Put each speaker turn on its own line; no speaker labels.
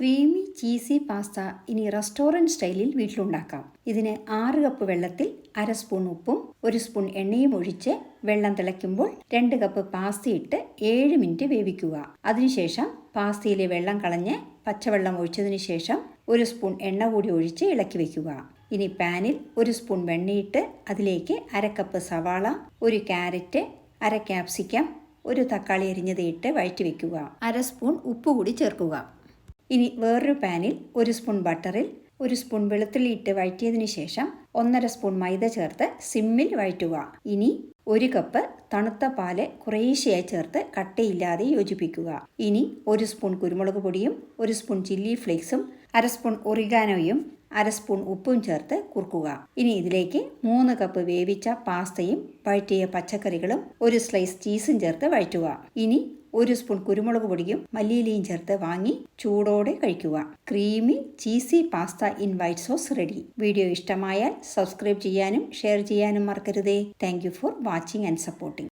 Creamy cheesy pasta ഇനി restaurant സ്റ്റൈലിൽ വീട്ടിലുണ്ടാക്കാം. ഇതിന് 6 കപ്പ് വെള്ളത്തിൽ 1/2 സ്പൂൺ ഉപ്പും 1 സ്പൂൺ എണ്ണയും ഒഴിച്ച് വെള്ളം തിളയ്ക്കുമ്പോൾ 2 കപ്പ് പാസ്ത ഇട്ട് 7 മിനിറ്റ് വേവിക്കുക. അതിനുശേഷം പാസ്തയിലെ വെള്ളം കളഞ്ഞ് പച്ചവെള്ളം ഒഴിച്ചതിന് ശേഷം 1 സ്പൂൺ എണ്ണ കൂടി ഒഴിച്ച് ഇളക്കി വയ്ക്കുക. ഇനി പാനിൽ 1 സ്പൂൺ വെണ്ണയിട്ട് അതിലേക്ക് 1/2 കപ്പ് സവാള, 1 ക്യാരറ്റ്, 1/2 ക്യാപ്സിക്കം, 1 തക്കാളി അരിഞ്ഞത് ഇട്ട് വഴറ്റി വയ്ക്കുക. 1/2 സ്പൂൺ ഉപ്പ് കൂടി ചേർക്കുക. ഇനി വേറൊരു പാനിൽ 1 സ്പൂൺ ബട്ടറിൽ 1 സ്പൂൺ വെളുത്തുള്ളി ഇട്ട് വഴറ്റിയതിന് ശേഷം 1/2 സ്പൂൺ മൈദ ചേർത്ത് സിമ്മിൽ വഴറ്റുക. ഇനി 1 കപ്പ് തണുത്ത പാല് കുറേശ്ശെയായി ചേർത്ത് കട്ടയില്ലാതെ യോജിപ്പിക്കുക. ഇനി 1 സ്പൂൺ കുരുമുളക് പൊടിയും 1 സ്പൂൺ ചില്ലി ഫ്ലേക്സും 1/2 സ്പൂൺ ഒറിഗാനോയും 1/2 സ്പൂൺ ഉപ്പും ചേർത്ത് കുറുക്കുക. ഇനി ഇതിലേക്ക് 3 കപ്പ് വേവിച്ച പാസ്തയും വഴറ്റിയ പച്ചക്കറികളും 1 സ്ലൈസ് ചീസും ചേർത്ത് വഴറ്റുക. ഇനി 1 സ്പൂൺ കുരുമുളക് പൊടിയും മല്ലിയിലയും ചേർത്ത് വാങ്ങി ചൂടോടെ കഴിക്കുക. Creamy cheesy pasta in white sauce ready. Video ഇഷ്ടമായാൽ സബ്സ്ക്രൈബ് ചെയ്യാനും ഷെയർ ചെയ്യാനും മറക്കരുതേ. Thank you for watching and supporting.